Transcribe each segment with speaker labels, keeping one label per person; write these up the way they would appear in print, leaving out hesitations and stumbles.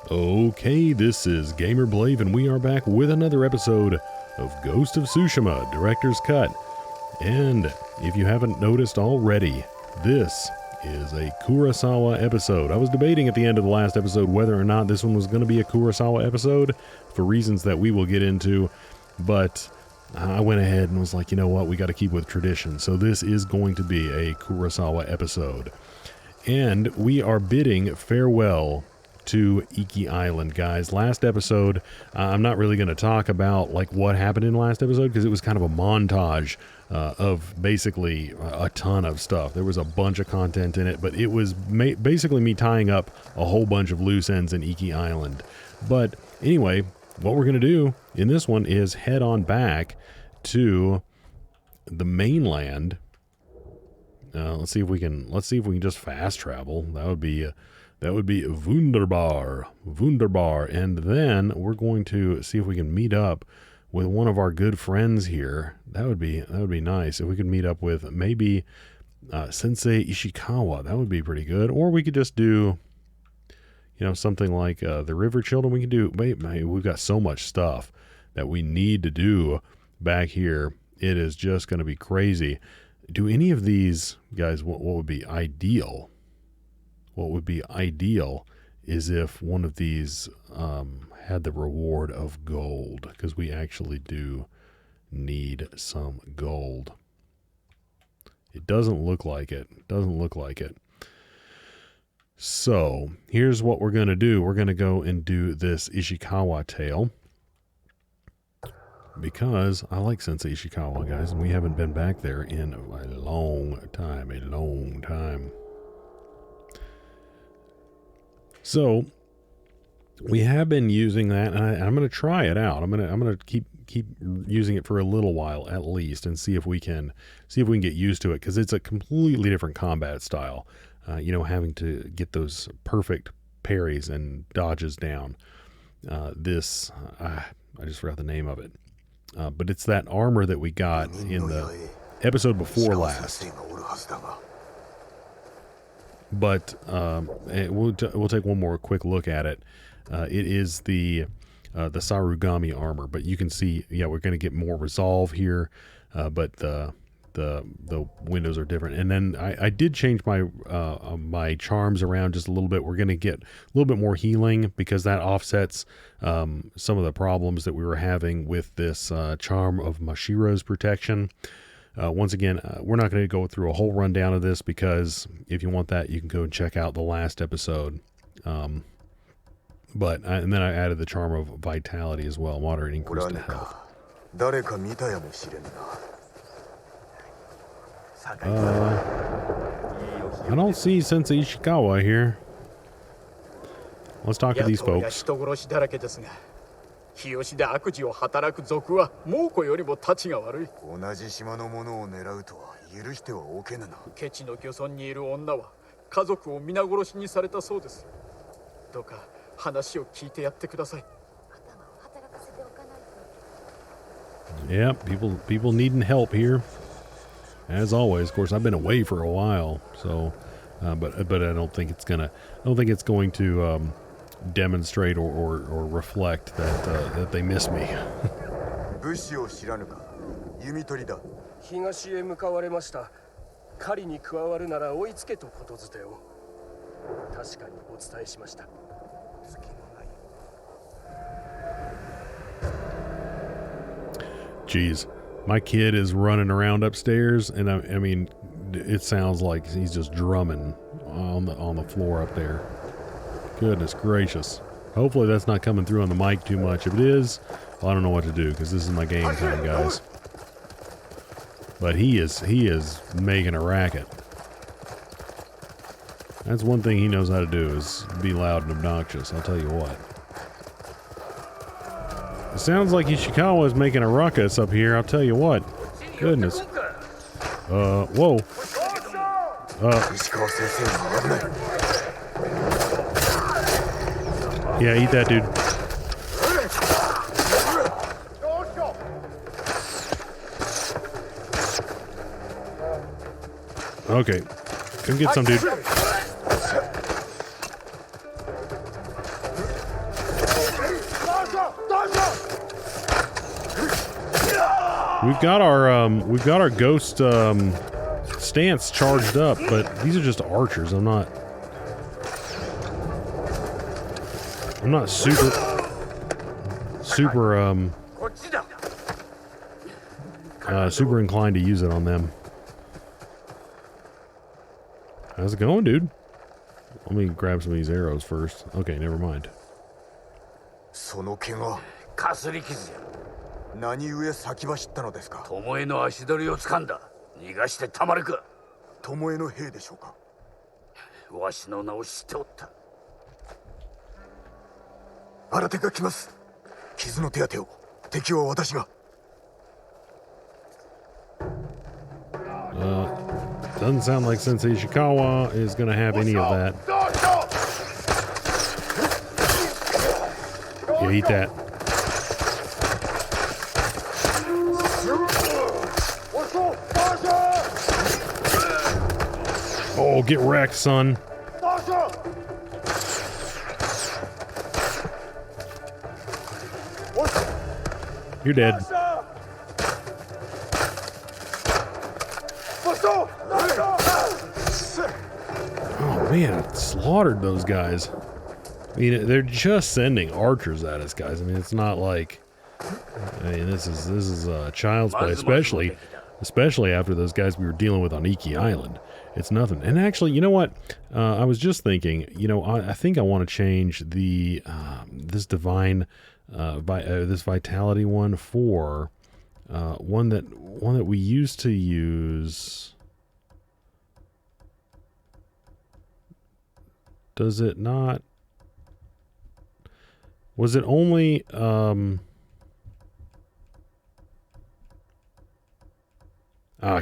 Speaker 1: Okay, this is Gamer Blave, and we are back with another episode of Ghost of Tsushima Director's Cut. And if you haven't noticed already, this is a Kurosawa episode. I was debating at the end of the last episode whether or not this one was going to be a Kurosawa episode for reasons that we will get into, but I went ahead and was like, you know what, we got to keep with tradition. So this is going to be a Kurosawa episode. And we are bidding farewell to Iki Island, guys. Last episode, I'm not really going to talk about like what happened in last episode because it was kind of a montage of basically a ton of stuff. There was a bunch of content in it, but it was basically me tying up a whole bunch of loose ends in Iki Island. But anyway, what we're going to do in this one is head on back to the mainland. Let's see if we can just fast travel. That would be wunderbar, and then we're going to see if we can meet up with one of our good friends here. That would be nice if we could meet up with maybe Sensei Ishikawa. That would be pretty good. Or we could just do, something like the River Children. We can do. We've got so much stuff that we need to do back here. It is just going to be crazy. Do any of these guys? What would be ideal? What would be ideal is if one of these had the reward of gold, because we actually do need some gold. It doesn't look like it. So here's what we're going to do. We're going to go and do this Ishikawa tale, because I like Sensei Ishikawa, guys, and we haven't been back there in a long time. So we have been using that, and I'm going to try it out. I'm going to keep using it for a little while at least, and see if we can get used to it, because it's a completely different combat style. Having to get those perfect parries and dodges down. I just forgot the name of it, but it's that armor that we got in the episode before last. But we'll take one more quick look at it. It is the Sarugami armor, but you can see, we're going to get more resolve here, but the windows are different. And then I did change my charms around just a little bit. We're going to get a little bit more healing, because that offsets some of the problems that we were having with this charm of Mashiro's protection. Once again, we're not going to go through a whole rundown of this, because if you want that, you can go and check out the last episode. And then I added the charm of vitality as well, moderate increase to health. I don't see Sensei Ishikawa here. Let's talk to these folks.
Speaker 2: 日吉で悪事を働く賊は猛虎よりもたちが悪い。同じ島の者を狙うとは許してはおけぬな。ケチの漁村にいる女は家族を皆殺しにされたそうです。どうか話を聞いてやってください。
Speaker 1: Yeah, people needing help here. As always, of course, I've been away for a while, so but I don't think it's going to demonstrate or reflect that they miss me.
Speaker 3: 物資を知らぬか、弓取りだ。東へ向かわれました。狩りに加わるなら追いつけとことづてを。確かにお伝えしました。隙のない。
Speaker 1: Jeez, my kid is running around upstairs, and I mean, it sounds like he's just drumming on the floor up there. Goodness gracious. Hopefully that's not coming through on the mic too much. If it is, well, I don't know what to do, because this is my game time, guys. But he is making a racket. That's one thing he knows how to do, is be loud and obnoxious, I'll tell you what. It sounds like Ishikawa is making a ruckus up here, I'll tell you what. Goodness. Whoa. Yeah, eat that, dude. Okay. Come get some, dude. we've got our ghost stance charged up, but these are just archers. I'm not super inclined to use it on them. How's it going, dude? Let me grab some of these arrows first. Okay, never mind.
Speaker 4: その怪我、かすり傷や。何故先走ったのですか。巴の足取りを掴んだ。逃がしてたまるか。巴の兵でしょうか。わしの名を知っておった。新手が来ます。傷の手当てを。敵は私が。
Speaker 1: Doesn't sound like Sensei Ishikawa is going to have any of that. Yeah, eat that. Oh, get wrecked, son. You're dead. Oh man, I slaughtered those guys. I mean, they're just sending archers at us, guys. I mean, it's not like, I mean, this is child's play, especially after those guys we were dealing with on Iki Island. It's nothing. And actually, you know what? I was just thinking, you know, I think I want to change the this divine, this vitality one for one that we used to use. Does it not? Was it only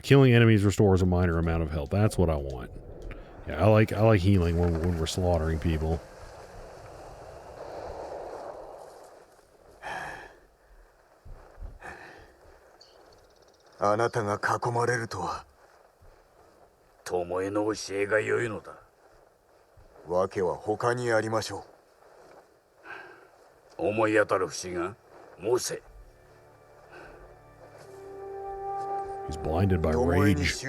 Speaker 1: killing enemies restores a minor amount of health. That's what I want. Yeah, I like healing when we're slaughtering people.
Speaker 4: Anata ga kakomareru to wa Tomoe no oshiei ga yoi no da. Wake wa hoka ni arimashou. Omoi ataru fushi ga mose.
Speaker 1: He's blinded by rage.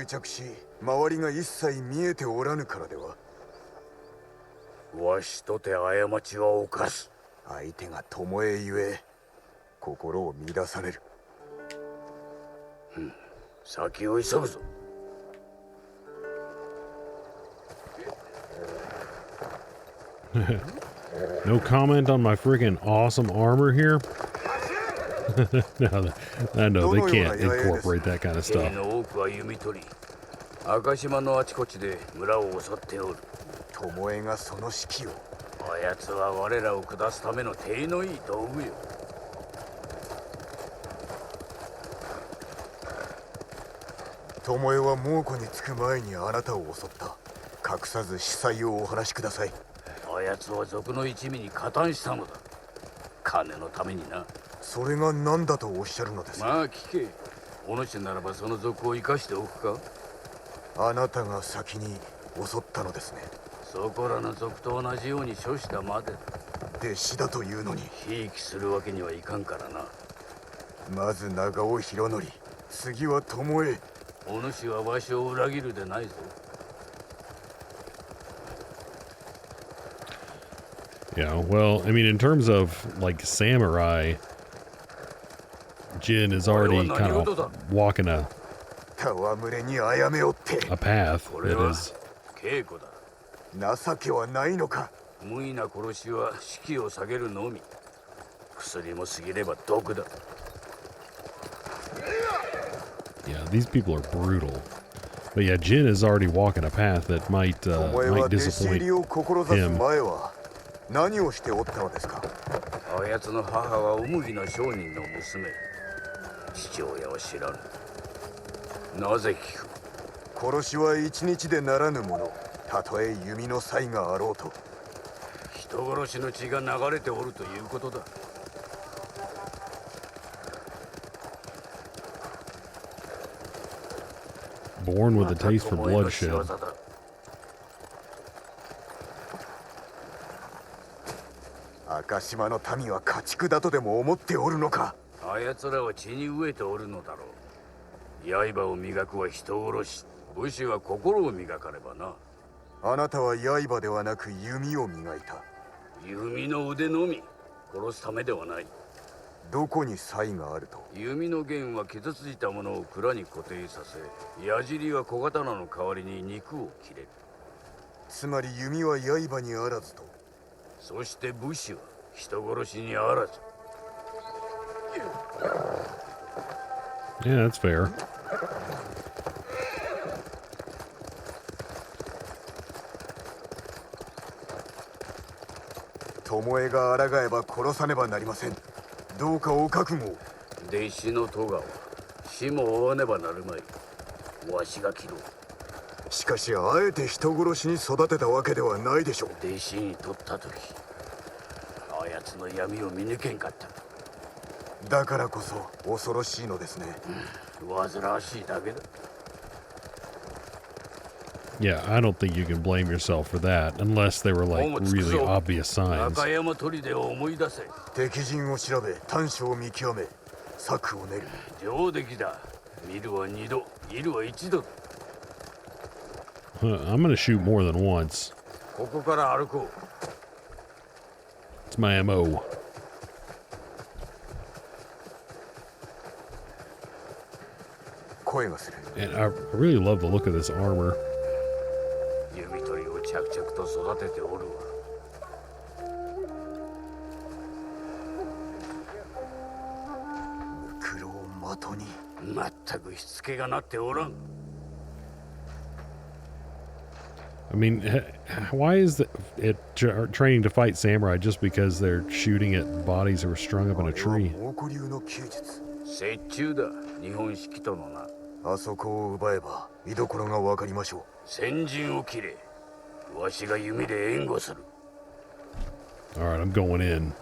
Speaker 1: No comment on my freaking awesome armor here. No, I know they can't incorporate that kind of stuff.
Speaker 4: Tomoe wa Mouko ni tsuku mae ni anata o osotta. Kakusazu shisai o ohanashi kudasai. Ayatsu wa zoku no ichimi ni katan shita no da. Kane no tame ni na. それが何だとおっしゃるのです。まあ聞け。お主ならばその賊を生かしておくか。あなたが先に襲ったのですね。そこらの賊と同じように処したまで。弟子だというのに。ひいきするわけにはいかんからな。まず長尾博則、次は巴。お主はわしを裏切るでないぞ。
Speaker 1: Yeah, well, I mean, in terms of like samurai, Jin is already kind of walking a path that is. Yeah, these people are brutal. But yeah, Jin is already walking a path that might disappoint him.
Speaker 4: 何をしておったのですか。あやつの母はお麦の商人の娘。父親は知らぬ。なぜ聞く。殺しは一日でならぬもの。たとえ弓の才があろうと。人殺しの血が流れておるということだ。
Speaker 1: Born with a taste for bloodshed.
Speaker 4: 赤島の民は家畜だとでも思っておるのか。あやつらは血に飢えておるのだろ刃を磨くは人殺し、武士は心を磨かねばな。あなたは刃ではなく弓を磨いた。弓の腕のみ、殺すためではない。どこに差異があると？弓の弦は傷ついたものを蔵に固定させ、矢尻は小刀の代わりに肉を切れる。つまり弓は刃にあらずと。そして武士は人殺しにあらず。
Speaker 1: Yeah, that's fair.
Speaker 4: 巴が抗えば殺さねばなりません。どうかお覚悟を。弟子の戸川、死も追わねばなるまい。わしが切ろう。しかし、あえて人殺しに育てたわけではないでしょう。弟子に取った時、あやつの闇を見抜けんかった。だからこそ恐ろしいのですね。煩わしいだけだ。
Speaker 1: Yeah, I don't think you can blame yourself for that, unless they were like really obvious signs.
Speaker 4: 中山砦を思い出せ。敵陣を調べ、短所を見極め、策を練る。上出来だ。見るは二度、いるは一度。
Speaker 1: I'm gonna shoot more than once.
Speaker 4: ここから歩こう。
Speaker 1: It's my MO.
Speaker 4: 声がする。
Speaker 1: And I really love the look of this armor.
Speaker 4: 弓取りを着々と育てておるわ。黒を的に。まったくしつけがなっておらん。
Speaker 1: I mean, why is it training to fight samurai just because they're shooting at bodies that were strung up in a tree?
Speaker 4: 折衷だ。日本式とのな。あそこを奪えば居所がわかりましょう。先陣を切れ。わしが弓で援護する。
Speaker 1: All right, I'm going in.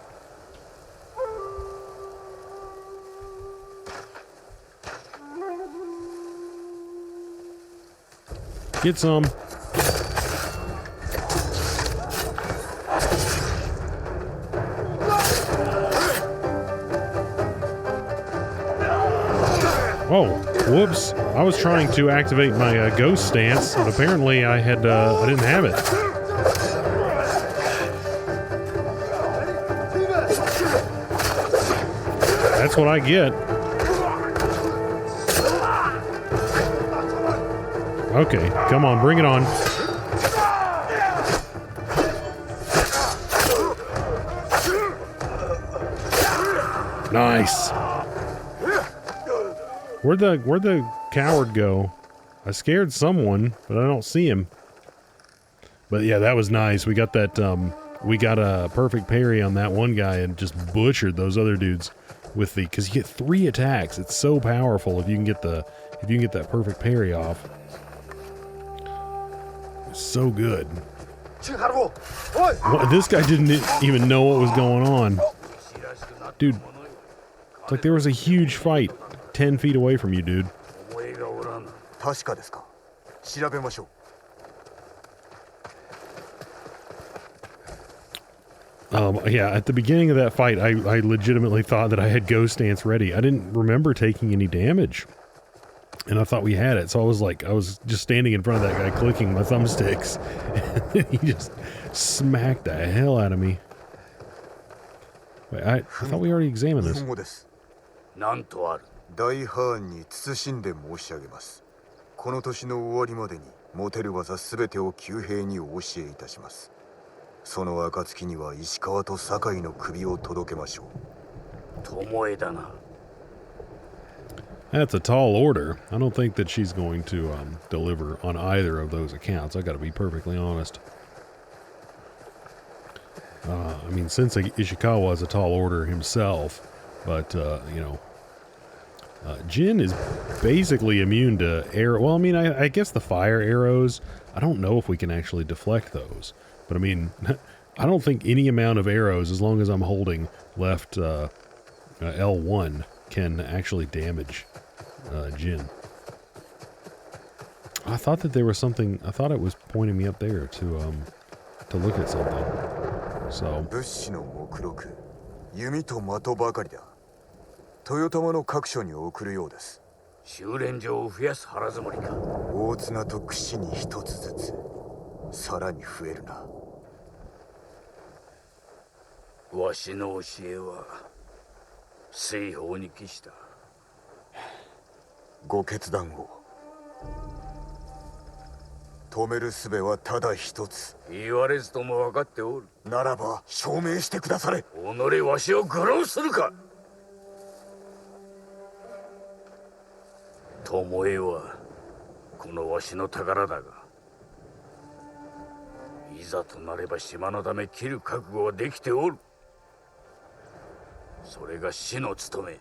Speaker 1: Get some. Oh, whoops. I was trying to activate my ghost stance, and apparently I didn't have it. That's what I get. Okay, come on, bring it on. Nice. Where'd the coward go? I scared someone, but I don't see him. But yeah, that was nice. We got that we got a perfect parry on that one guy and just butchered those other dudes with the, cuz you get 3 attacks. It's so powerful if you can get that perfect parry off. It's so good. This guy didn't even know what was going on. Dude, it's like there was a huge fight 10 feet away from you, dude. Yeah, at the beginning of that fight, I legitimately thought that I had Ghost Stance ready. I didn't remember taking any damage. And I thought we had it, so I was just standing in front of that guy clicking my thumbsticks. And he just smacked the hell out of me. Wait, I thought we already examined this.
Speaker 4: 大藩に慎んで申し上げます。この年の終わりまでに持てる技すべてを旧兵にお教えいたします。その暁には石川と酒井の首を届けましょう。巴だな。
Speaker 1: That's a tall order. I don't think that she's going to deliver on either of those accounts. I got to be perfectly honest. I mean, Sensei Ishikawa is a tall order himself, but you know. Jin is basically immune to arrow. Well, I mean, I guess the fire arrows, I don't know if we can actually deflect those. But I mean, I don't think any amount of arrows, as long as I'm holding left L1, can actually damage Jin. I thought that there was something, I thought it was pointing me up there to look at something. So.
Speaker 4: 豊玉の各所に送るようです。修練場を増やす腹積もりか。大綱と串に一つずつさらに増えるな。わしの教えは西方に帰した。ご決断を。止める術はただ一つ。言われずとも分かっておる。ならば証明してくだされ。己わしを愚弄するか。巴はこのわしの宝だが、いざとなれば島のため切る覚悟はできておる。それが死の務め。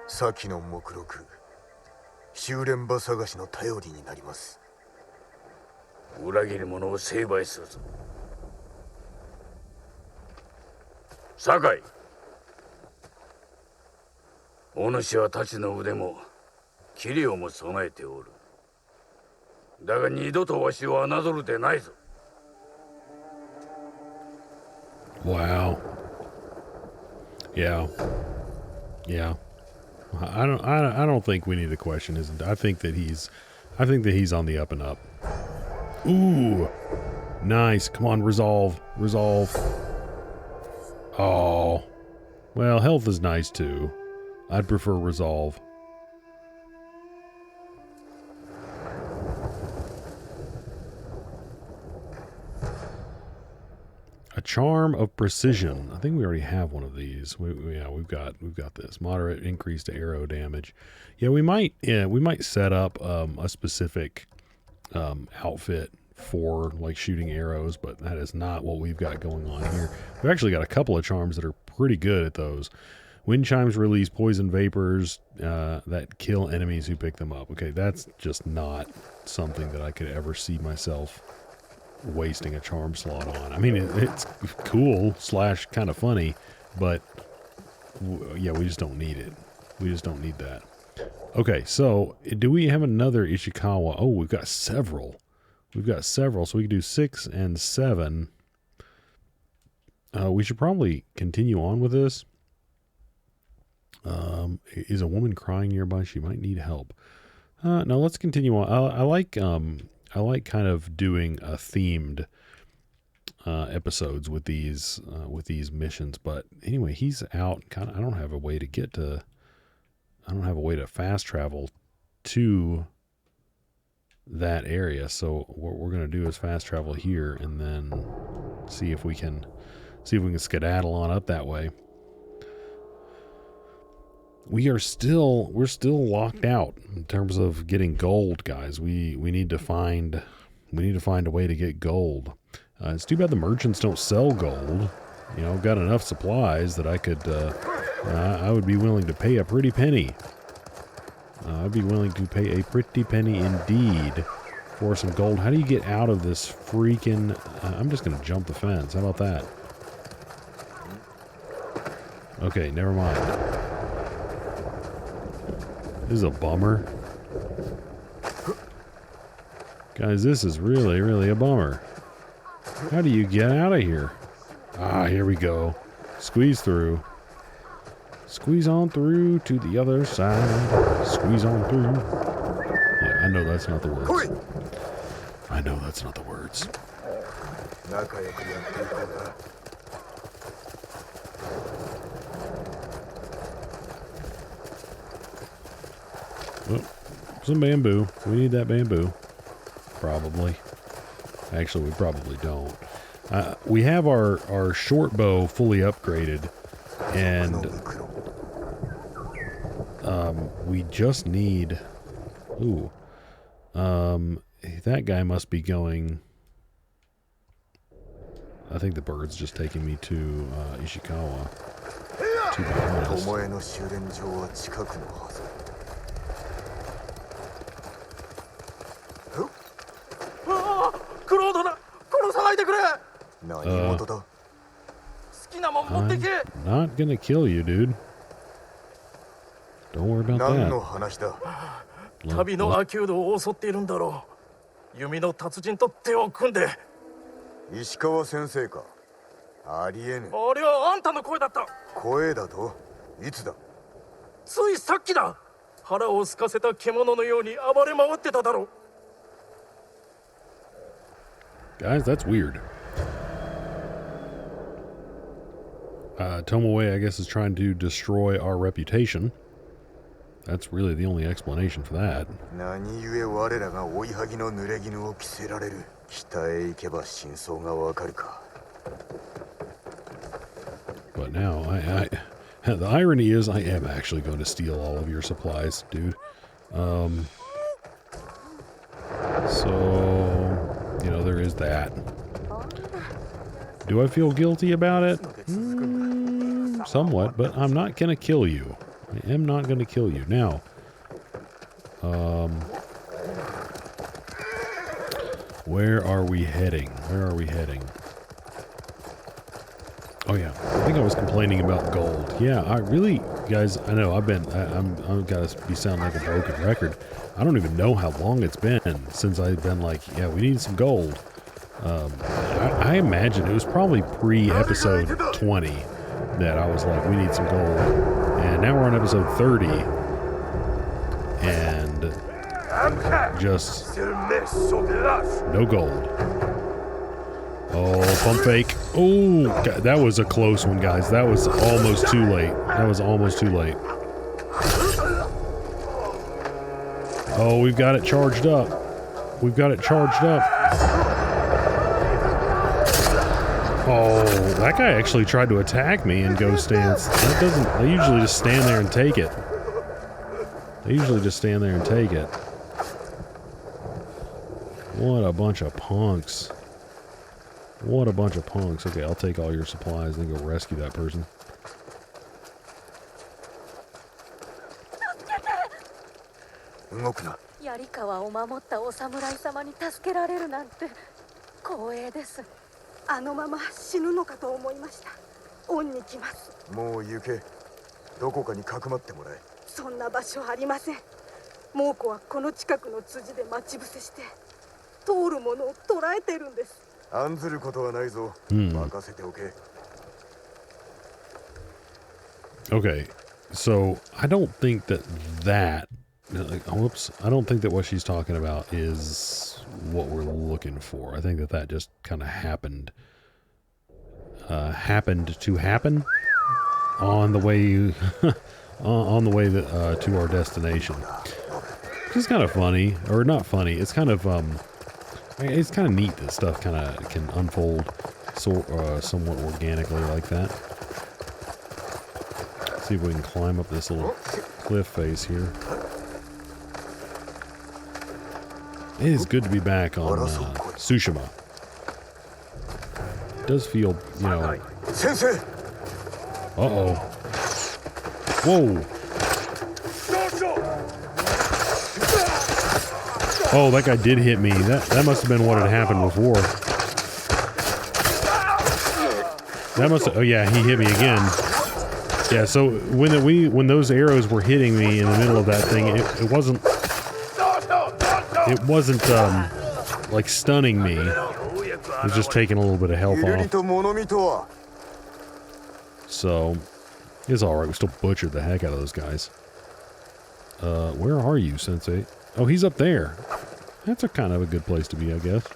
Speaker 4: 先の目録、修練場探しの頼りになります。裏切る者を成敗するぞ。酒井、お主は太刀の腕も器量も備えておる。だが二度とわしを侮るでないぞ。
Speaker 1: Wow. Yeah. Yeah. I don't think we need to question his. I think that he's on the up and up. Ooh. Nice. Come on, resolve. Resolve. Oh. Well, health is nice too. I'd prefer resolve. A charm of precision. I think we already have one of these. We've got this moderate increase to arrow damage. Yeah, we might set up a specific outfit for like shooting arrows, but that is not what we've got going on here. We've actually got a couple of charms that are pretty good at those. Wind chimes release poison vapors that kill enemies who pick them up. Okay, that's just not something that I could ever see myself wasting a charm slot on. I mean, it's cool / kind of funny, but yeah, we just don't need it. We just don't need that. Okay, so do we have another Ishikawa? Oh, we've got several. So we can do 6 and 7. We should probably continue on with this. Is a woman crying nearby? She might need help. No, let's continue on. I like kind of doing a themed episodes with these missions. But anyway, he's out. I don't have a way to fast travel to that area. So what we're gonna do is fast travel here and then see if we can skedaddle on up that way. We're still locked out in terms of getting gold, guys. We need to find a way to get gold. It's too bad the merchants don't sell gold. You know, I've got enough supplies that I could I would be willing to pay a pretty penny. I'd be willing to pay a pretty penny indeed for some gold. How do you get out of this freaking I'm just gonna jump the fence. How about that? Okay, never mind. This is a bummer. Guys, this is really, really a bummer. How do you get out of here? Ah, here we go. Squeeze through. Squeeze on through to the other side. Squeeze on through. Yeah, I know that's not the words. I know that's not the words. Oh, some bamboo. We need that bamboo. Probably. Actually, we probably don't. We have our short bow fully upgraded, and we just need... Ooh. That guy must be going... I think the bird's just taking me to Ishikawa. To be honest. I'm not gonna kill you, dude. Don't worry about that.
Speaker 2: 旅の悪弓道を襲っているんだろう。弓の達人と手を組んで。
Speaker 4: 石川先生か。ありえぬ。
Speaker 2: あれはあんたの声だった。
Speaker 4: 声だと？いつだ？
Speaker 3: ついさっきだ。腹を空かせた獣のように暴れ回ってただろう。
Speaker 1: Guys, that's weird. Tomoe, I guess, is trying to destroy our reputation. That's really the only explanation for that. But now, the irony is I am actually going to steal all of your supplies, dude. So, you know, there is that. Do I feel guilty about it? Somewhat, but I'm not going to kill you. I am not going to kill you. Now, where are we heading? Where are we heading? Oh yeah, I think I was complaining about gold. Yeah, I really, guys, I know I'm gotta be sounding like a broken record. I don't even know how long it's been since I've been like, yeah, we need some gold. I imagine it was probably pre-episode 20 that I was like, we need some gold. And now we're on episode 30. And just no gold. Oh, pump fake. Oh, God, that was a close one, guys. That was almost too late. That was almost too late. Oh, we've got it charged up. We've got it charged up. Oh, that guy actually tried to attack me in Ghost Stance. That doesn't... They usually just stand there and take it. They usually just stand there and take it. What a bunch of punks. What a bunch of punks. Okay, I'll take all your supplies and go rescue that person. Okay, so I don't think that whoops, I don't think that what she's talking about is what we're looking for. I think that just kind of happened to happen on the way on the way that, to our destination. It's kind of funny, or not funny. It's kind of neat that stuff kind of can unfold somewhat organically like that. Let's see if we can climb up this little cliff face here. It is good to be back on Tsushima. It does feel, you know...
Speaker 4: Sensei!
Speaker 1: Uh-oh. Whoa! Oh, that guy did hit me. That must have been what had happened before. That must have... Oh yeah, he hit me again. Yeah, so when those arrows were hitting me in the middle of that thing, it wasn't... It wasn't, like, stunning me. It was just taking a little bit of health off. So, it's alright. We still butchered the heck out of those guys. Where are you, Sensei? Oh, he's up there. That's a kind of a good place to be, I guess.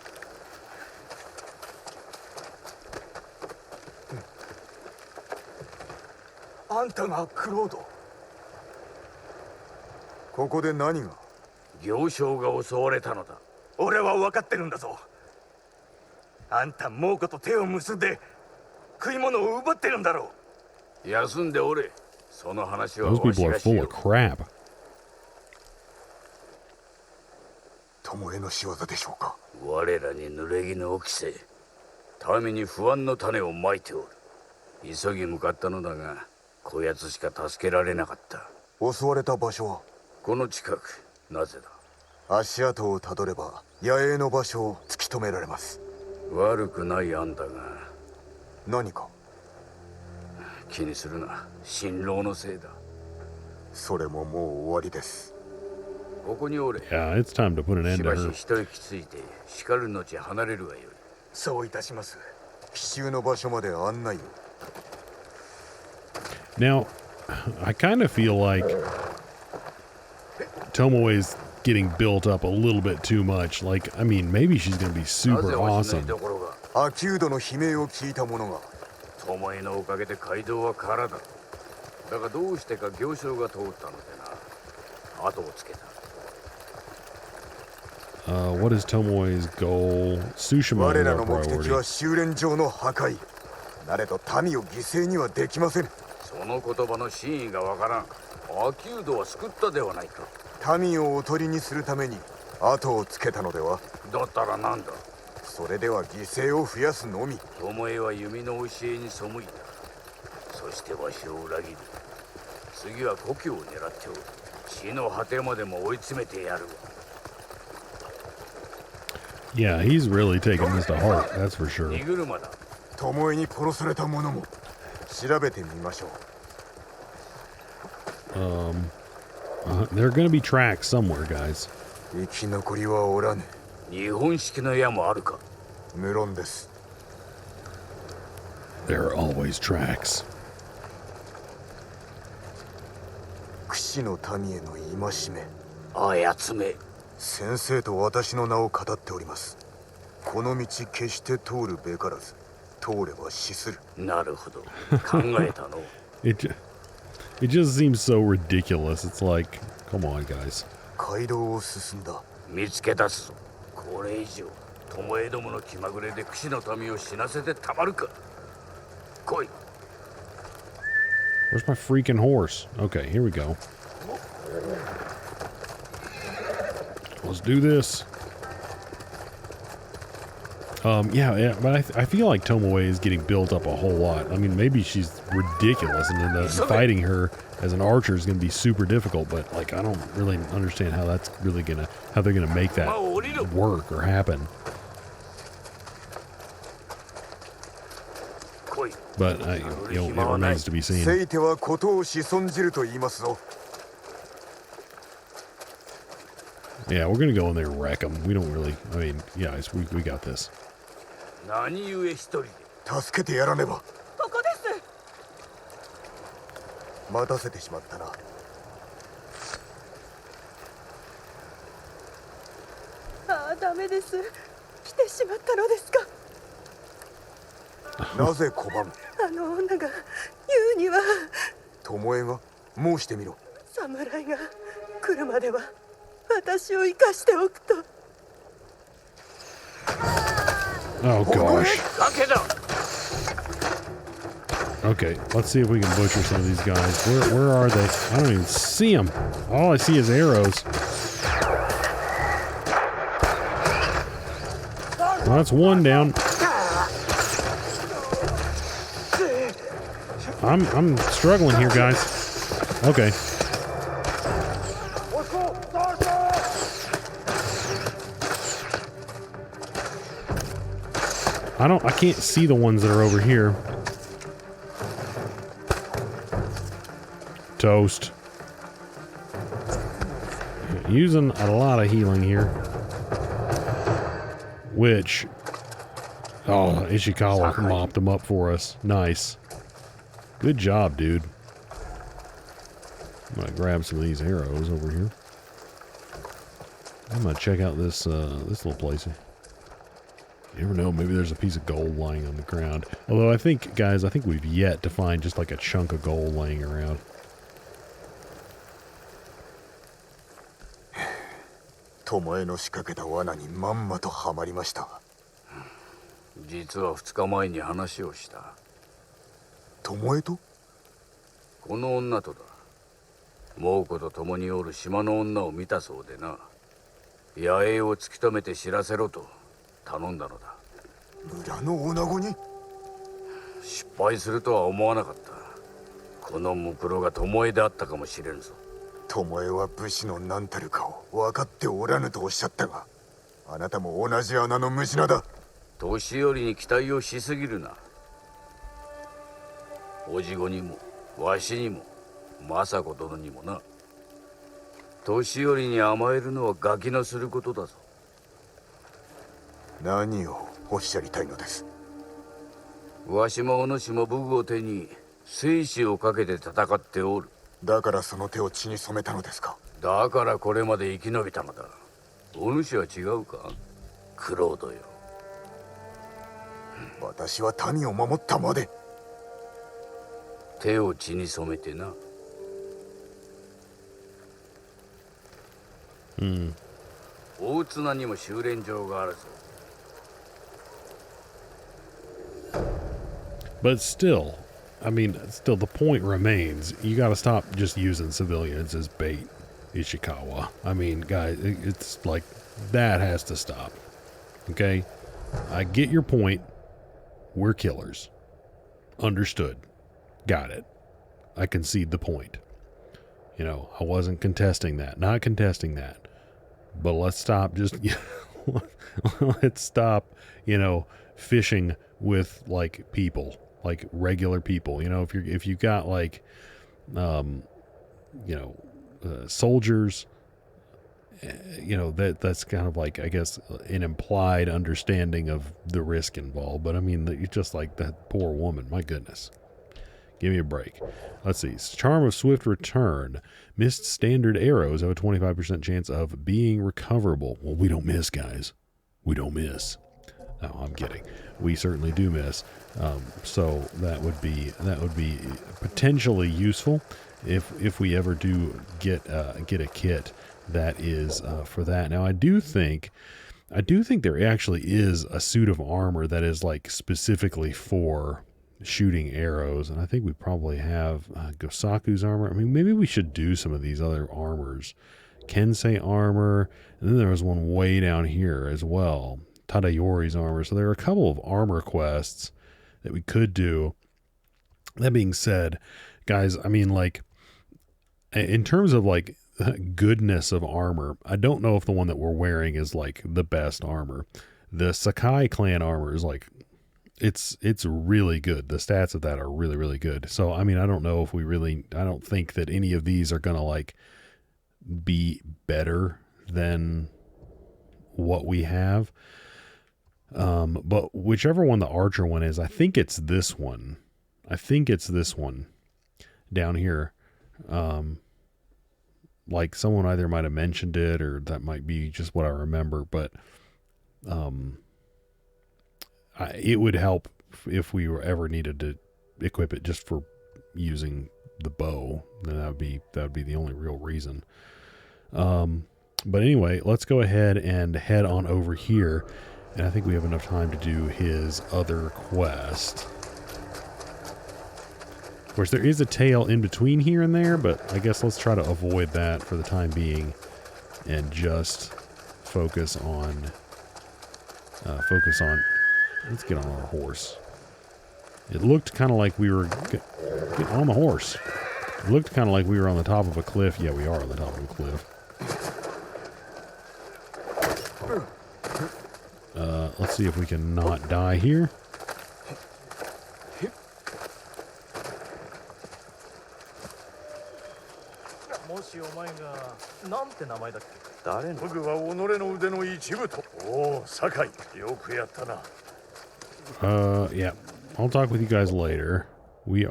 Speaker 1: Those people are full of crap. Yeah, it's time to put an end to her. Now, I kind of feel like Tomoe's getting built up a little bit too much. Like, I mean, maybe she's gonna be super awesome.
Speaker 4: アキュードの悲鳴を聞いた者が。
Speaker 5: 巴のおかげで街道は空だ。だがどうしてか行商が通ったのでな。後をつけた。
Speaker 1: What is Tomoe's goal? Tsushima
Speaker 4: 我
Speaker 1: is
Speaker 4: ら
Speaker 1: our
Speaker 4: の目的
Speaker 1: priority.
Speaker 4: は修練場の破壊。なれど民を犠牲にはできません。
Speaker 5: その言葉の真意がわからん。アキュードは救ったではないか。
Speaker 4: 民をおとりにするために後をつけたのでは。
Speaker 5: だったらなんだ。
Speaker 4: それでは犠牲を増やすのみ。
Speaker 5: 巴は弓の教えに背いた。そしてわしを裏切る。次は故郷を狙っておる。死の果てまでも追い詰めてやるわ。
Speaker 1: Yeah, he's really taking this to heart, that's for sure.
Speaker 5: 荷車だ。
Speaker 4: 巴に殺された者も調べてみましょう。
Speaker 1: There are gonna be tracks somewhere, guys.
Speaker 4: 生き残りはおらぬ。
Speaker 5: 日本式の矢もあるか。
Speaker 4: 無論です。
Speaker 1: There are always tracks.
Speaker 4: 櫛の民への戒め。
Speaker 5: あやつめ。
Speaker 4: 先生と私の名を語っております。この道決して通るべからず、通れば死する。
Speaker 5: なるほど。考えたの。
Speaker 1: It just seems so ridiculous. It's like, come on, guys.
Speaker 4: 街道を進んだ。
Speaker 5: 見つけ出すぞ。これ以上、巴どもの気まぐれで櫛の民を死なせてたまるか。来い。
Speaker 1: Where's my freaking horse? Okay, here we go. Let's do this. Yeah, but I feel like Tomoe is getting built up a whole lot. I mean, maybe she's ridiculous, and then fighting her as an archer is going to be super difficult. But like, I don't really understand how that's really how they're gonna make that work or happen. But it remains to be seen.
Speaker 4: せいてはことを仕損じると言いますぞ。
Speaker 1: Yeah, we're gonna go in there and wreck them. We don't really. I mean, guys, we got this.
Speaker 5: 何故一人で。
Speaker 4: 助けてやらねば。
Speaker 6: ここです。
Speaker 4: 待たせてしまったな。
Speaker 6: ああ、ダメです。来てしまったのですか。
Speaker 4: なぜ拒む。
Speaker 6: あの女が言うには。
Speaker 4: 巴が申してみろ。
Speaker 6: 侍が来るまでは私を生かしておくと。
Speaker 1: Oh gosh. Okay, let's see if we can butcher some of these guys. Where are they? I don't even see them. All I see is arrows. Well, that's one down. I'm struggling here, guys. Okay. I can't see the ones that are over here. Toast. Using a lot of healing here. Which, oh, Ishikawa mopped them up for us. Nice. Good job, dude. I'm gonna grab some of these arrows over here. I'm gonna check out this this little place. You never know, maybe there's a piece of gold lying on the ground. Although I think, guys, we've yet to find just like a chunk of gold laying around.
Speaker 4: 巴の仕掛けた罠にまんまとはまりました。
Speaker 5: 実は2日前に話をした。
Speaker 4: 巴と？
Speaker 5: この女とだ。猛虎と共におる島の女を見たそうでな。野営を突き止めて知らせろと頼んだのだ。
Speaker 4: 村の女子に？
Speaker 5: 失敗するとは思わなかった。このムクロが巴であったかもしれんぞ。
Speaker 4: 巴は武士の何たるかを分かっておらぬとおっしゃったが、あなたも同じ穴の無地なだ。
Speaker 5: 年寄りに期待をしすぎるな。おじごにもわしにも政子殿にもな。年寄りに甘えるのはガキのすることだぞ。
Speaker 4: 何をおっしゃりたいのです？
Speaker 5: わしもお主も武具を手に生死をかけて戦っておる。
Speaker 4: だからその手を血に染めたのですか。
Speaker 5: だからこれまで生き延びたのだ。お主は違うか、クロードよ。
Speaker 4: 私は民を守ったまで。
Speaker 5: 手を血に染めてな。大綱にも修練場があるぞ。
Speaker 1: But still, I mean, still the point remains. You got to stop just using civilians as bait, Ishikawa. I mean, guys, it's like that has to stop. Okay? I get your point. We're killers. Understood. Got it. I concede the point. You know, I wasn't contesting that. Not contesting that. But let's stop just let's stop, you know, fishing with like people, like regular people. You know, if you got like soldiers, you know, that's kind of like, I guess, an implied understanding of the risk involved. But I mean, it's just like that poor woman. My goodness. Give me a break. Let's see. Charm of Swift Return. Missed standard arrows have a 25% chance of being recoverable. Well, we don't miss, guys. We don't miss. No, I'm kidding. We certainly do miss. So that would be potentially useful if we ever do get a kit that is for that. Now, I do think there actually is a suit of armor that is like specifically for shooting arrows, and I think we probably have Gosaku's armor. I mean, maybe we should do some of these other armors. Kensei armor, and then there was one way down here as well, Tadayori's armor. So there are a couple of armor quests that we could do. That being said, guys, I mean, like, in terms of like goodness of armor, I don't know if the one that we're wearing is like the best armor. The Sakai clan armor is like, it's really good. The stats of that are really, really good. So, I mean, I don't know if I don't think that any of these are going to like be better than what we have. But whichever one the archer one is, I think it's this one. Down here. Like someone either might have mentioned it or that might be just what I remember, but, it would help if we were ever needed to equip it just for using the bow. Then that would be the only real reason. But anyway, let's go ahead and head on over here. And I think we have enough time to do his other quest. Of course, there is a tail in between here and there, but I guess let's try to avoid that for the time being and just focus on, let's get on our horse. It looked kind of like we were get on the horse. It looked kind of like we were on the top of a cliff. Yeah, we are on the top of a cliff. Let's see if we can not die here. Yeah, I'll talk with you guys later. We're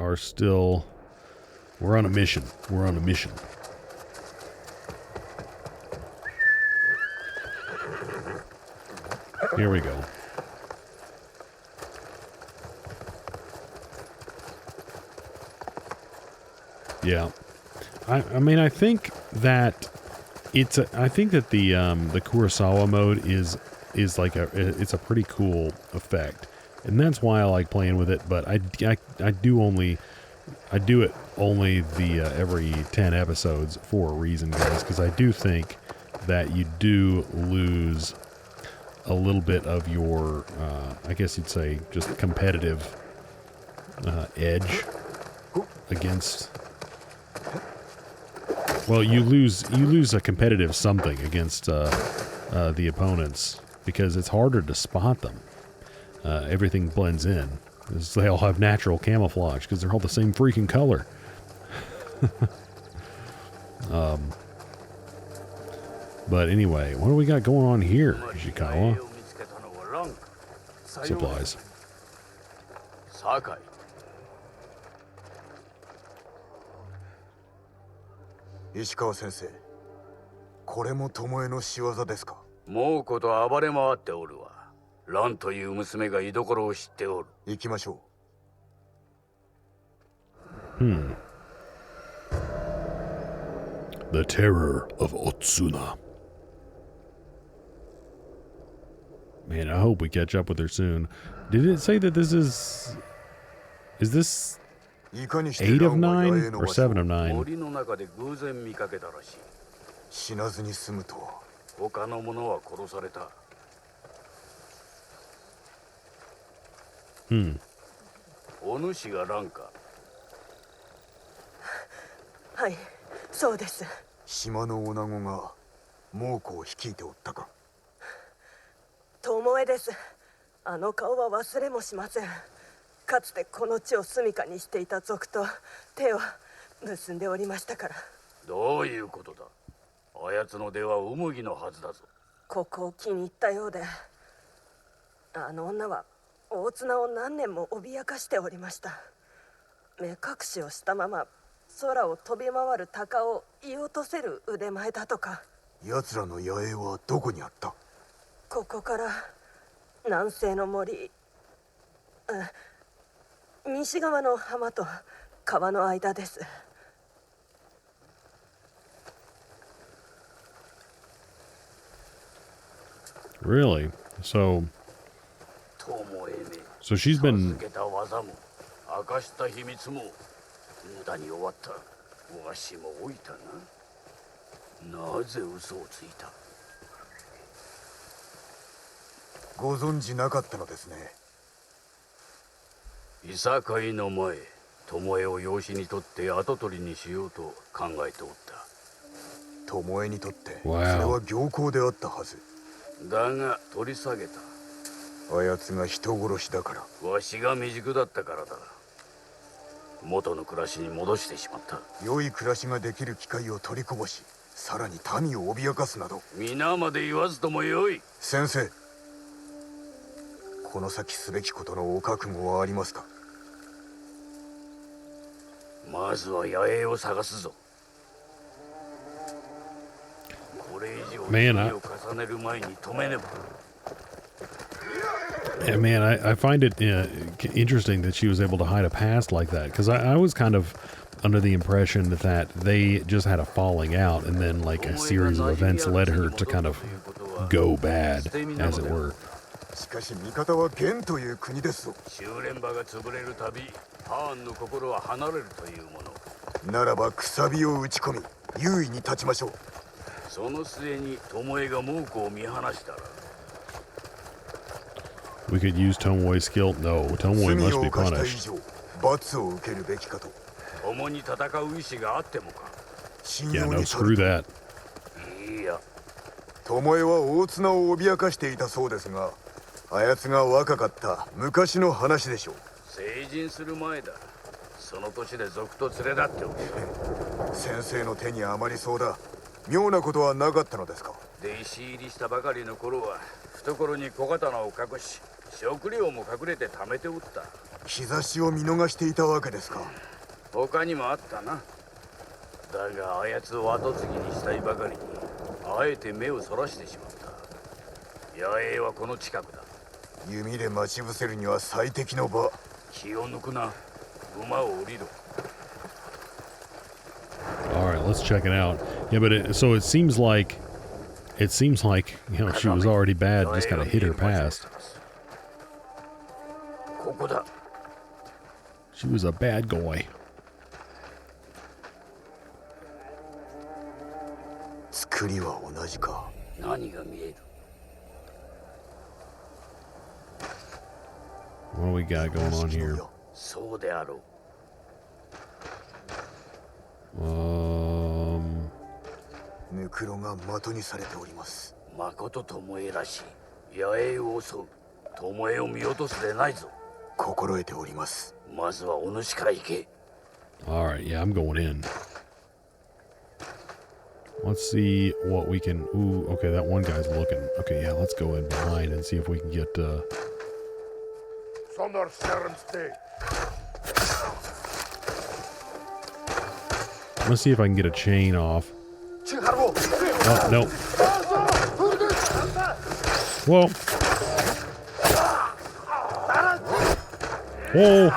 Speaker 1: on a mission. Here we go. Yeah. I mean, I think that the Kurosawa mode is like it's a pretty cool effect. And that's why I like playing with it, but I do it only the every 10 episodes for a reason, guys, because I do think that you do lose a little bit of your, I guess you'd say, just competitive edge against. Well, you lose a competitive something against the opponents because it's harder to spot them. Everything blends in. They all have natural camouflage because they're all the same freaking color. But anyway, what do we got going on here, Ishikawa? Supplies.
Speaker 4: 石川先生、これも巴の仕業ですか？
Speaker 5: 猛虎と暴れ回っておるわ。蘭という娘が居所を知っておる。
Speaker 4: 行きましょ
Speaker 1: う。The Terror of Otsuna. Man, I hope we catch up with her soon. Did it say that this is this
Speaker 4: いかにして
Speaker 1: 8 of
Speaker 4: 蘭は野営
Speaker 1: 9
Speaker 4: の
Speaker 1: or
Speaker 4: 場所
Speaker 1: 7 of 9?
Speaker 5: 森の中で偶然見かけたらしい。
Speaker 4: 死なずに済むとは。
Speaker 5: 他の者は殺された。お主が蘭か？
Speaker 6: はい、そうです。
Speaker 4: 島の女子が猛虎を率いておったか？
Speaker 6: 巴です。あの顔は忘れもしません。かつてこの地を住処にしていた族と手を結んでおりましたから。
Speaker 5: どういうことだ？あやつの出はウムギのはずだぞ。
Speaker 6: ここを気に入ったようで、あの女は大綱を何年も脅かしておりました。目隠しをしたまま空を飛び回る鷹を射落とせる腕前だとか。
Speaker 4: 奴らの野営はどこにあった？
Speaker 6: ここから南西の森、西側の浜と川の間です。
Speaker 1: Really? So she's been
Speaker 5: 授けた技も明かした秘密も無駄に終わった。わしも老いたな。なぜ嘘をついた？
Speaker 4: ご存知なかったのですね。
Speaker 5: いさかいの前、巴を養子にとって跡取りにしようと考えておった。
Speaker 4: 巴にとってそ
Speaker 1: Wow.
Speaker 4: れは行幸であったはず。
Speaker 5: だが取り下げた。
Speaker 4: あやつが人殺しだから。
Speaker 5: わしが未熟だったからだ。元の暮らしに戻してしまった。
Speaker 4: 良い暮らしができる機会を取りこぼし、さらに民を脅かすなど。
Speaker 5: 皆まで言わずともよい。
Speaker 4: 先生、この先すべきことのお覚悟はありますか？
Speaker 5: まずは野営を探すぞ。これ以上罪を重ねる前に止めねば。
Speaker 1: Yeah, man, I find it interesting that she was able to hide a past like that, because I was kind of under the impression that they just had a falling out and then like a series of events led her to kind of go bad, as it were.
Speaker 4: しかし味方は元という国ですぞ。
Speaker 5: 修練場が潰れるたび、ハーンの心は離れるというもの。
Speaker 4: ならばくさびを打ち込み、優位に立ちましょう。
Speaker 5: その末に巴が猛虎を見放したら。
Speaker 1: We could use Tomoe's skill. No, Tomoe must be
Speaker 4: 罪を犯した以
Speaker 1: punished.
Speaker 4: 上、罰を受けるべきかと。
Speaker 5: 共に戦う意志があってもか。
Speaker 4: 信
Speaker 1: Yeah,
Speaker 4: 用
Speaker 1: no,
Speaker 4: に
Speaker 1: screw
Speaker 4: 足る。
Speaker 1: that.
Speaker 5: いや、
Speaker 4: 巴は大綱を脅かしていたそうですが、あやつが若かった昔の話でしょう。
Speaker 5: 成人する前だ。その年で賊と連れ立っておる。
Speaker 4: 先生の手に余りそうだ。妙なことはなかったのですか？
Speaker 5: 弟子入りしたばかりの頃は懐に小刀を隠し、食料も隠れて貯めておった。
Speaker 4: 兆しを見逃していたわけですか？
Speaker 5: 他にもあったな。だがあやつを跡継ぎにしたいばかりにあえて目をそらしてしまった。野営はこの近くだ。
Speaker 4: 弓で待ち伏せるには最適の場。
Speaker 5: 気を抜くな。馬を降りろ。
Speaker 1: All right, let's check it out. Yeah, but so it seems like you know she was already bad, just kind of hit her past.
Speaker 5: ここだ。
Speaker 1: She was a bad guy.
Speaker 4: 作りは同じか。
Speaker 5: 何が見える？
Speaker 1: What do we got going on here?
Speaker 5: そうであろう。
Speaker 4: ぬくろが的にされております。
Speaker 5: まこと巴らしい。野営を襲う。巴を見落とすでないぞ。
Speaker 4: 心得ております。
Speaker 5: まずはお主から行け。
Speaker 1: All right, yeah, I'm going in. Let's see what we can. Ooh, okay, that one guy's looking. Okay, yeah, let's go in behind and see if we can get. Let's see if I can get a chain off. Oh, no. Whoa. Whoa.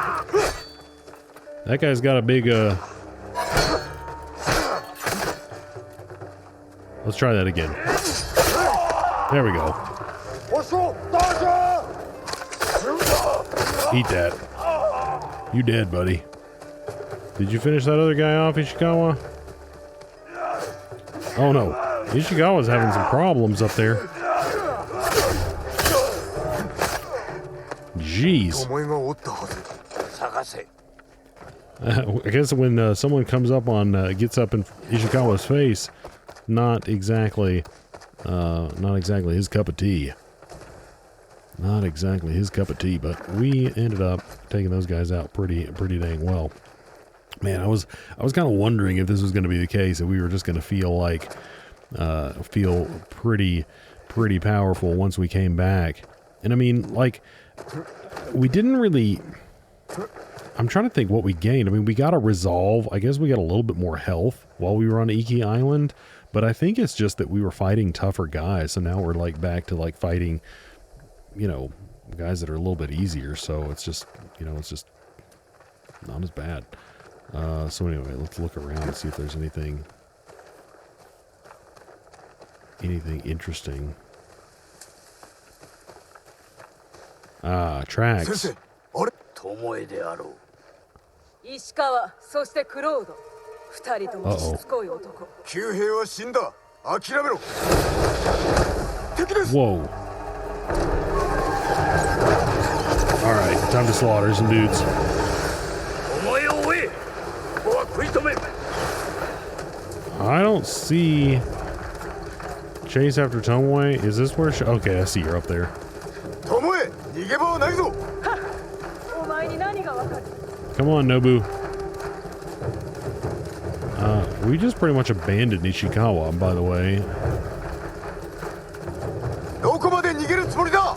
Speaker 1: That guy's got a big, let's try that again. There we go. Eat that. You dead, buddy. Did you finish that other guy off, Ishikawa? Oh no. Ishikawa's having some problems up there. Jeez. I guess when someone comes up on, gets up in Ishikawa's face, not exactly his cup of tea. Not exactly his cup of tea, but we ended up taking those guys out pretty dang well. Man, I was kind of wondering if this was going to be the case, if we were just going to feel pretty powerful once we came back. And I mean, like, we didn't really. I'm trying to think what we gained. I mean, we got a resolve. I guess we got a little bit more health while we were on Iki Island, but I think it's just that we were fighting tougher guys. So now we're like back to like fighting, you know, guys that are a little bit easier. So it's just, you know, it's just not as bad. So anyway, let's look around and see if there's anything interesting. Ah, tracks.
Speaker 4: Sensei,
Speaker 5: Tomoe であろう。
Speaker 6: 石川、そしてクロード。二人ともしつこい男。
Speaker 4: 旧兵は死んだ。諦めろ。敵です。
Speaker 1: Whoa. Alright, time to slaughter some dudes. I don't see... Chase after Tomoe? Is this where... Okay, I see you're up there.
Speaker 4: Tomoe, 逃げ場はないぞ。
Speaker 6: お前に何がわかる?
Speaker 1: Come on, Nobu. We just pretty much abandoned Ishikawa, by the way.
Speaker 4: どこまで逃げるつもりだ?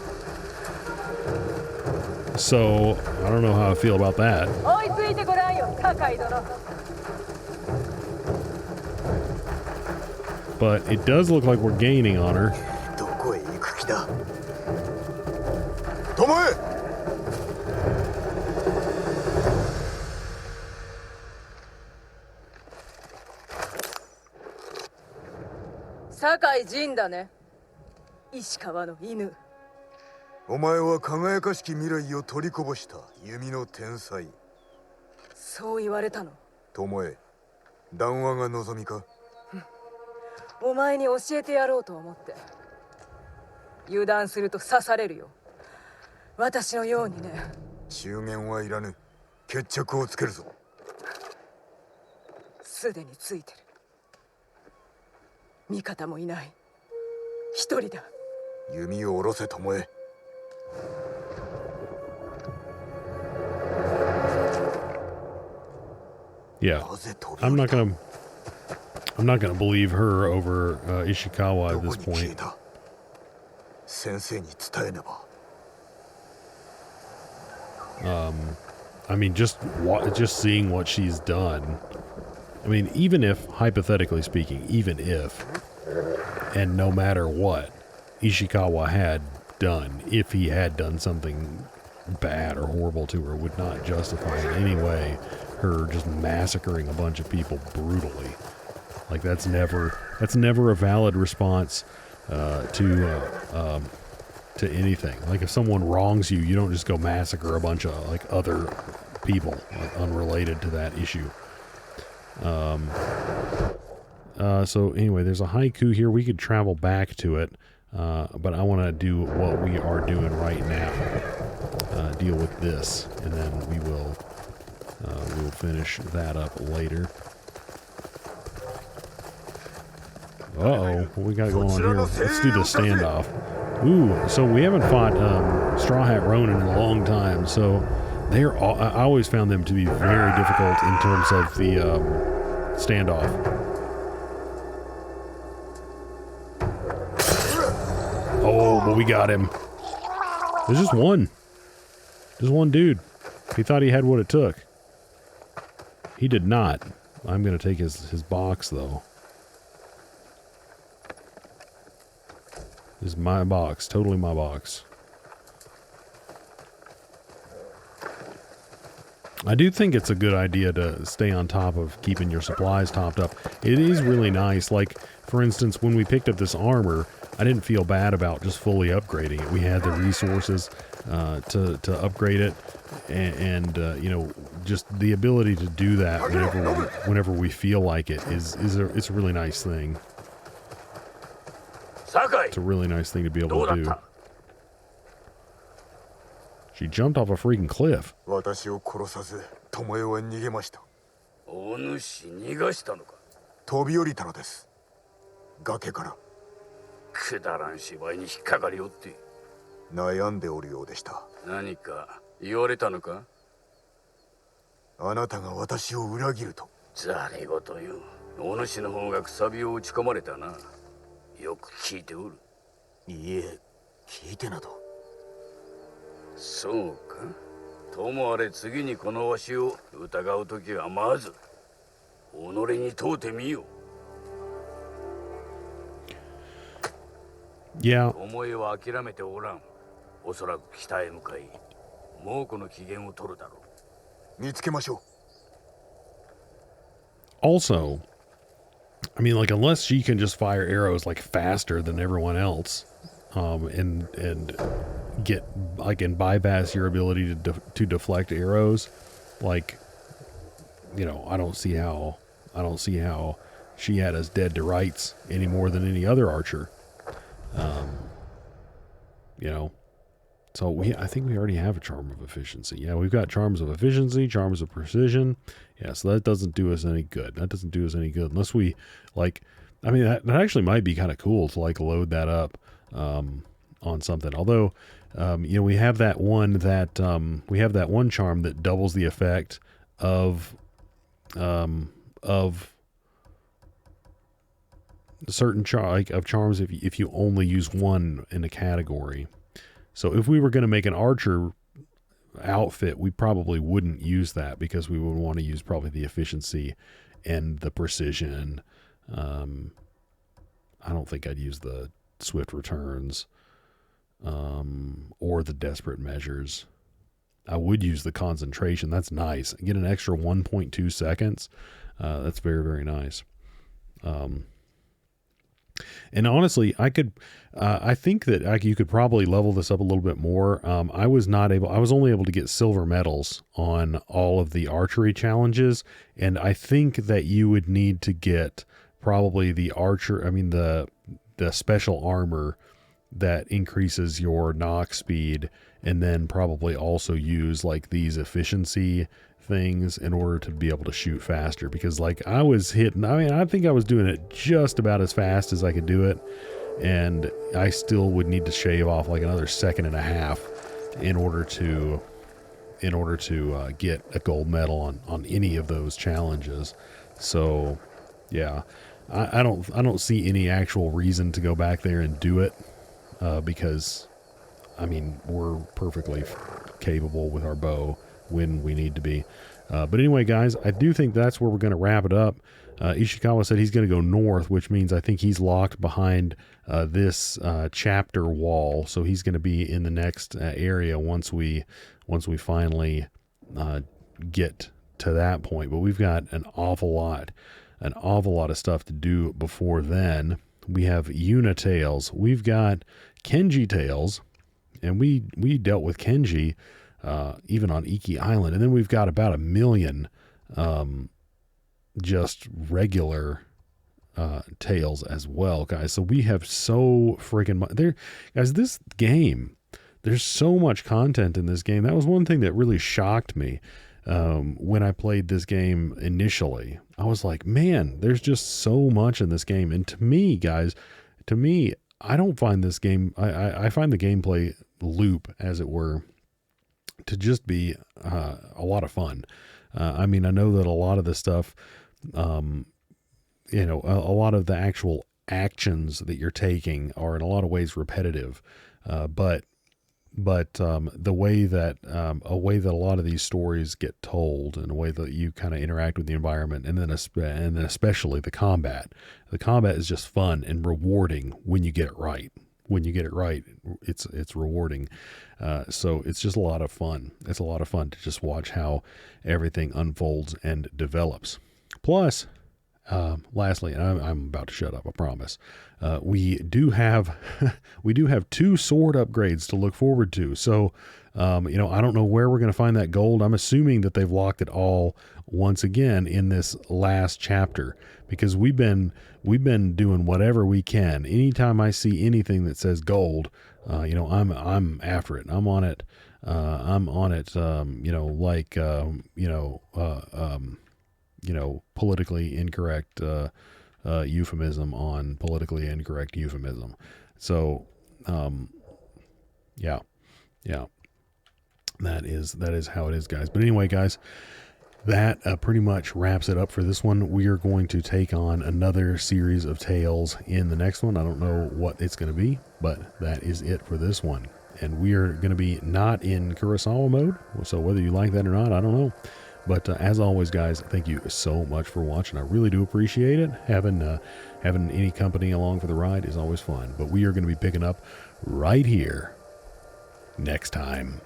Speaker 1: So, I don't know how I feel about that.
Speaker 6: 追いついてごらんよ、高井殿。
Speaker 1: But it does look like we're gaining on her.
Speaker 4: どこへ行く気だ? Tomoe!
Speaker 6: 酒井仁だね。石川の犬。
Speaker 4: お前は輝かしき未来を取りこぼした弓の天才。
Speaker 6: そう言われたの。
Speaker 4: Tomoe、談話が望みか?
Speaker 6: お前に教えてやろうと思って。油断すると刺されるよ。私のようにね。
Speaker 4: 中言はいらぬ。決着をつけるぞ。
Speaker 6: すでについてる。味方もいない。一人だ。
Speaker 4: 弓を下ろせ、Tomoe。
Speaker 1: Yeah, I'm not gonna believe her over Ishikawa at this point.
Speaker 4: 先生に伝えねば。
Speaker 1: I mean, just seeing what she's done. I mean, even if, hypothetically speaking, even if, and no matter what Ishikawa had done, if he had done something bad or horrible to her, would not justify in any way her just massacring a bunch of people brutally. Like that's never a valid response to anything. Like if someone wrongs you, you don't just go massacre a bunch of like other people like, unrelated to that issue. So anyway, there's a haiku here. We could travel back to it, but I want to do what we are doing right now. Deal with this, and then we will finish that up later. Uh-oh, what we got going on here? Let's do the standoff. Ooh, so we haven't fought Straw Hat Ronin in a long time, so I always found them to be very difficult in terms of the standoff. Oh, but we got him. There's just one. Just one dude. He thought he had what it took. He did not. I'm going to take his box, though. This is my box. Totally my box. I do think it's a good idea to stay on top of keeping your supplies topped up. It is really nice. Like, for instance, when we picked up this armor, I didn't feel bad about just fully upgrading it. We had the resources to upgrade it, and you know, just the ability to do that whenever we feel like it it's a really nice thing. It's a really nice thing to be able to do. She jumped off a freaking cliff.
Speaker 4: 私を殺さず、巴は逃げました。お主逃がしたのか。飛び降りたのです。崖から。くだらん芝居に引っかかりおって。悩んでおるようでした。何か言われたのか。あなたが私を裏切ると。ざれごとよ。お主の方がくさびを打ち込まれたな。よく聞いておる。いえ、聞いてなど。そうか。ともあれ次にこのわしを疑うときはまず己に問うてみよ。
Speaker 1: Yeah.
Speaker 4: 思いは諦めておらん。おそらく北へ向かい、猛虎の機嫌を取るだろう。見つけましょ
Speaker 1: う。Also, I mean, like, unless she can just fire arrows like faster than everyone else, and get like and bypass your ability to deflect arrows, like, you know, I don't see how she had us dead to rights any more than any other archer. You know, so I think we already have a charm of efficiency. Yeah, we've got charms of efficiency, charms of precision. Yeah, so that doesn't do us any good. That doesn't do us any good unless we, like, I mean, that actually might be kind of cool to, like, load that up on something. Although, you know, we have that one charm that doubles the effect of certain charms if you only use one in a category. So if we were going to make an archer outfit, we probably wouldn't use that because we would want to use probably the efficiency and the precision. I don't think I'd use the swift returns or the desperate measures. I would use the concentration. That's nice. Get an extra 1.2 seconds. That's very, very nice. And honestly, I think that you could probably level this up a little bit more. I was only able to get silver medals on all of the archery challenges. And I think that you would need to get probably the special armor that increases your knock speed, and then probably also use like these efficiency things in order to be able to shoot faster, because like I think I was doing it just about as fast as I could do it, and I still would need to shave off like another 1.5 seconds in order to get a gold medal on any of those challenges. So yeah, I don't see any actual reason to go back there and do it, because I mean, we're perfectly capable with our bow when we need to be. But anyway, guys, I do think that's where we're going to wrap it up. Ishikawa said he's going to go north, which means I think he's locked behind this chapter wall. So he's going to be in the next area once we finally get to that point. But we've got an awful lot of stuff to do before then. We have Yuna tales. We've got Kenji tales, and we dealt with Kenji even on Iki Island, and then we've got about 1 million just regular tales as well, guys. So we have so freaking much there, guys. This game, there's so much content in this game. That was one thing that really shocked me when I played this game initially. I was like, man, there's just so much in this game. And to me, guys, I don't find this game, I find the gameplay loop, as it were, to just be a lot of fun. I mean, I know that a lot of this stuff, you know, a lot of the actual actions that you're taking are in a lot of ways repetitive, but the way that a way that a lot of these stories get told, and a way that you kind of interact with the environment, and then especially the combat. The combat is just fun and rewarding when you get it right. When you get it right, it's rewarding. So it's just a lot of fun. It's a lot of fun to just watch how everything unfolds and develops. Plus, lastly, and I'm about to shut up, I promise. We do have 2 sword upgrades to look forward to. So, I don't know where we're going to find that gold. I'm assuming that they've locked it all once again in this last chapter, because we've been doing whatever we can. Anytime I see anything that says gold, I'm after it. I'm on it. Politically incorrect euphemism on politically incorrect euphemism. So, yeah, that is how it is, guys. But anyway, guys, that pretty much wraps it up for this one. We are going to take on another series of tales in the next one. I don't know what it's going to be, but that is it for this one. And we are going to be not in Kurosawa mode. So whether you like that or not, I don't know. But as always, guys, thank you so much for watching. I really do appreciate it. Having any company along for the ride is always fun. But we are going to be picking up right here next time.